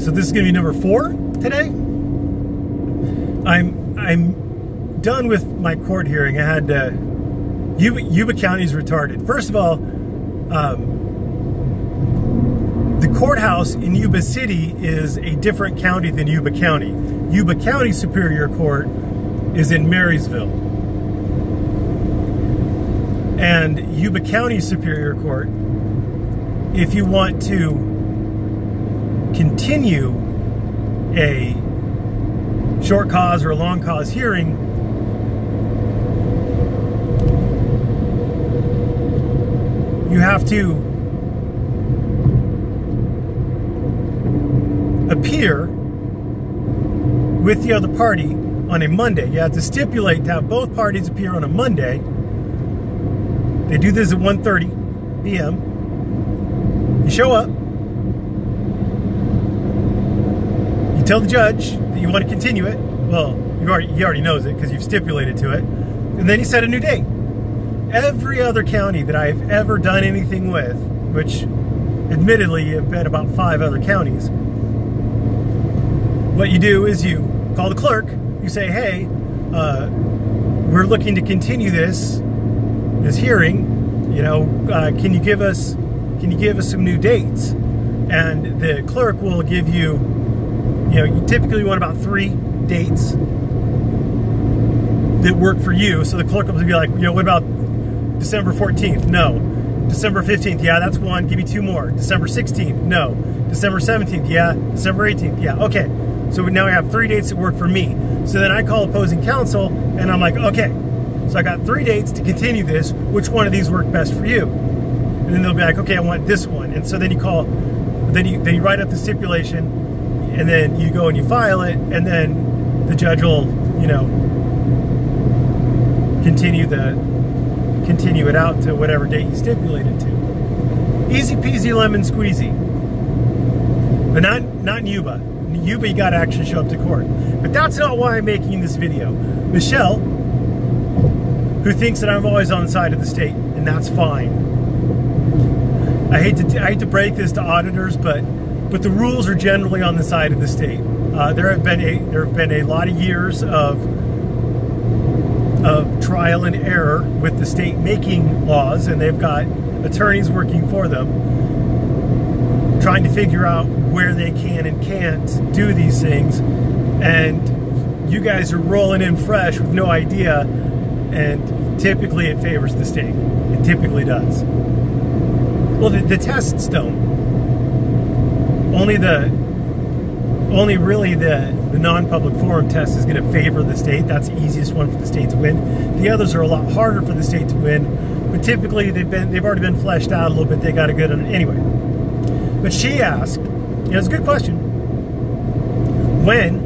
So this is gonna be number 4 today. I'm done with my court hearing. I had Yuba County's retarded. First of all, the courthouse in Yuba City is a different county than Yuba County. Yuba County Superior Court is in Marysville. And Yuba County Superior Court, if you want to continue a short cause or a long cause hearing, you have to appear with the other party on a Monday. You have to stipulate to have both parties appear on a Monday. They do this at 1:30 p.m. You show up. You tell the judge that you want to continue it. Well, he already knows it because you've stipulated to it. And then you set a new date. Every other county that I've ever done anything with, which admittedly have been about 5 other counties, what you do is you call the clerk. You say, hey, we're looking to continue this hearing. You know, can you give us some new dates? And the clerk will give you, you typically want about 3 dates that work for you. So the clerk will be like, what about December 14th? No. December 15th? Yeah, that's one. Give me 2 more. December 16th? No. December 17th? Yeah. December 18th? Yeah. Okay. So now I have 3 dates that work for me. So then I call opposing counsel and I'm like, okay, so I got 3 dates to continue this. Which one of these work best for you? And then they'll be like, okay, I want this one. And so then you call, then you write up the stipulation, and then you go and you file it, and then the judge will, continue it out to whatever date you stipulated to. Easy peasy lemon squeezy. But not in Yuba. In Yuba, you gotta actually show up to court. But that's not why I'm making this video. Michelle, who thinks that I'm always on the side of the state, and that's fine. I hate to break this to auditors, but the rules are generally on the side of the state. There have been a lot of years of trial and error with the state making laws, and they've got attorneys working for them, trying to figure out where they can and can't do these things. And you guys are rolling in fresh with no idea, and typically it favors the state. It typically does. Well, the tests don't. Only really the non-public forum test is going to favor the state. That's the easiest one for the state to win. The others are a lot harder for the state to win, but typically they've already been fleshed out a little bit. They got a good one anyway. But she asked, it's a good question, when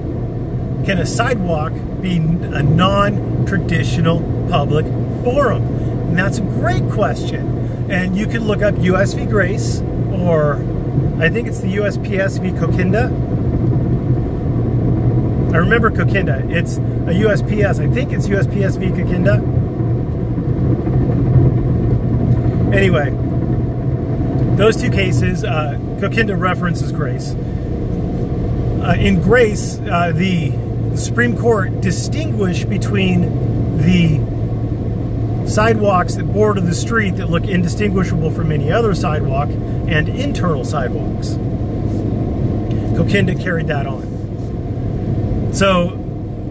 can a sidewalk be a non-traditional public forum? And that's a great question. And you can look up US v. Grace, or I think it's the USPS v. Coquinda. I remember Coquinda. It's a USPS. I think it's USPS v. Coquinda. Anyway, those 2 cases, Coquinda references Grace. In Grace, the Supreme Court distinguished between the sidewalks that border the street that look indistinguishable from any other sidewalk and internal sidewalks. Coquinda carried that on. So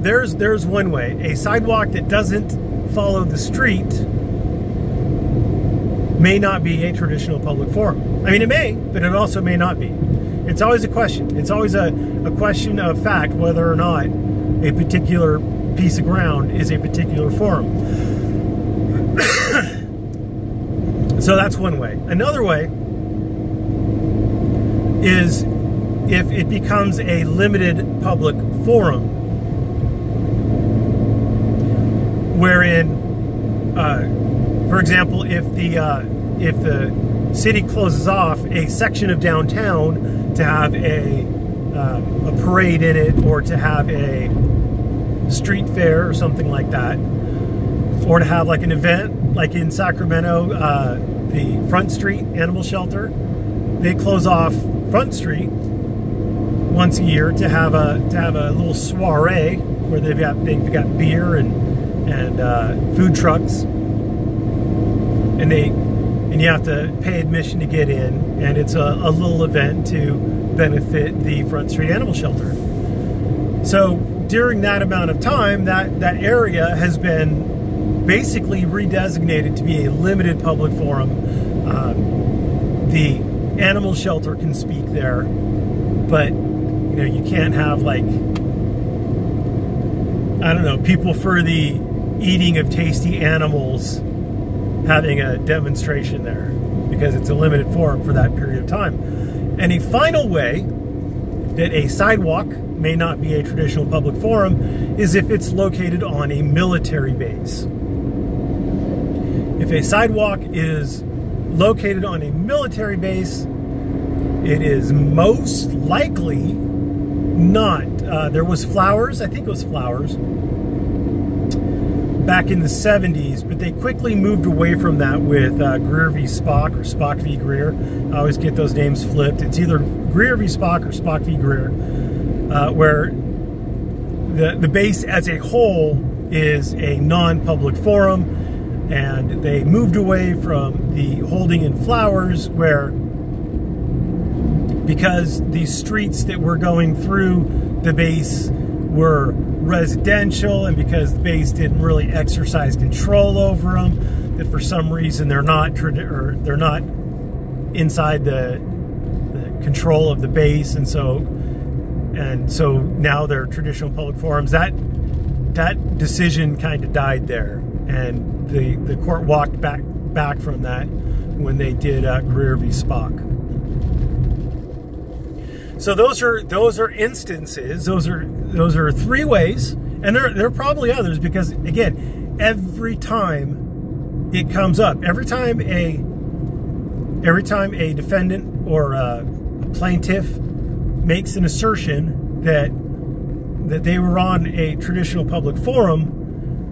there's one way. A sidewalk that doesn't follow the street may not be a traditional public forum. I mean, it may, but it also may not be. It's always a question. It's always a question of fact whether or not a particular piece of ground is a particular forum. So that's one way. Another way is if it becomes a limited public forum, wherein, for example, if the city closes off a section of downtown to have a parade in it, or to have a street fair or something like that, or to have like an event like in Sacramento, the Front Street Animal Shelter, they close off Front Street once a year to have a little soiree where they've got beer and food trucks, and you have to pay admission to get in, and it's a little event to benefit the Front Street Animal Shelter. So during that amount of time, that area has been basically redesignated to be a limited public forum. The animal shelter can speak there, but you can't have, like, I don't know, people for the eating of tasty animals having a demonstration there, because it's a limited forum for that period of time. And a final way that a sidewalk may not be a traditional public forum is if it's located on a military base. If a sidewalk is located on a military base, it is most likely not. There was Flowers, I think it was Flowers, back in the 70s, but they quickly moved away from that with Greer v. Spock, or Spock v. Greer. I always get those names flipped. It's either Greer v. Spock or Spock v. Greer, where the base as a whole is a non-public forum, and they moved away from the holding in Flowers, where, because the streets that were going through the base were residential, and because the base didn't really exercise control over them, that for some reason they're not inside the control of the base, and so now they're traditional public forums. That decision kind of died there, and the court walked back from that when they did Greer v. Spock. So those are instances. Those are three ways, and there are probably others, because again, every time it comes up, every time a defendant or a plaintiff makes an assertion that they were on a traditional public forum,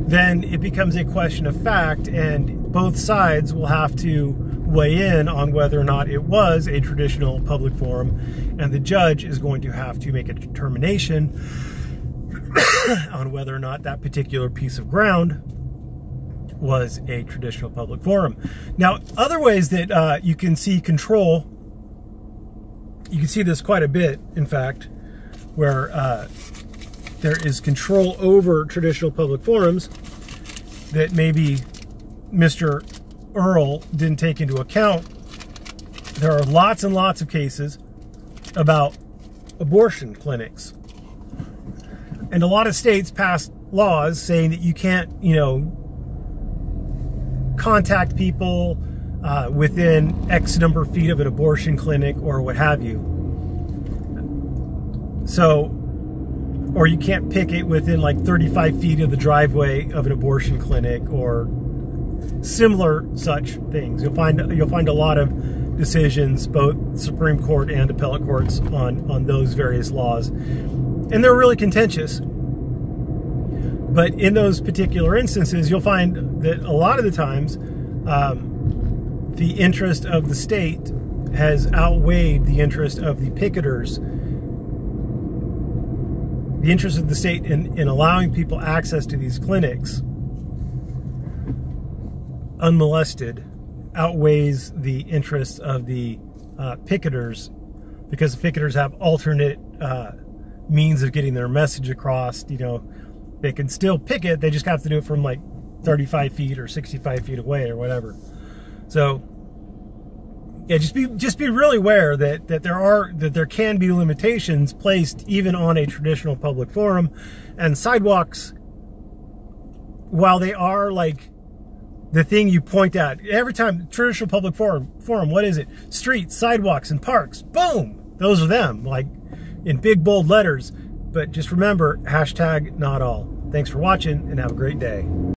then it becomes a question of fact, and both sides will have to weigh in on whether or not it was a traditional public forum, and the judge is going to have to make a determination on whether or not that particular piece of ground was a traditional public forum. Now, other ways that you can see control, you can see this quite a bit, in fact, where there is control over traditional public forums that maybe Mr. Earl didn't take into account. There are lots and lots of cases about abortion clinics, and a lot of states passed laws saying that you can't, contact people within X number of feet of an abortion clinic or what have you. So, or you can't picket within like 35 feet of the driveway of an abortion clinic, or similar such things. You'll find a lot of decisions, both Supreme Court and appellate courts, on those various laws, and they're really contentious. But in those particular instances, you'll find that a lot of the times the interest of the state has outweighed the interest of the picketers. The interest of the state in allowing people access to these clinics unmolested outweighs the interests of the picketers, because the picketers have alternate means of getting their message across. They can still picket, they just have to do it from like 35 feet or 65 feet away or whatever. So yeah, just be really aware that there can be limitations placed even on a traditional public forum. And sidewalks, while they are like the thing you point at every time, traditional public forum, what is it? Streets, sidewalks, and parks. Boom! Those are them, like in big bold letters. But just remember, #not all. Thanks for watching, and have a great day.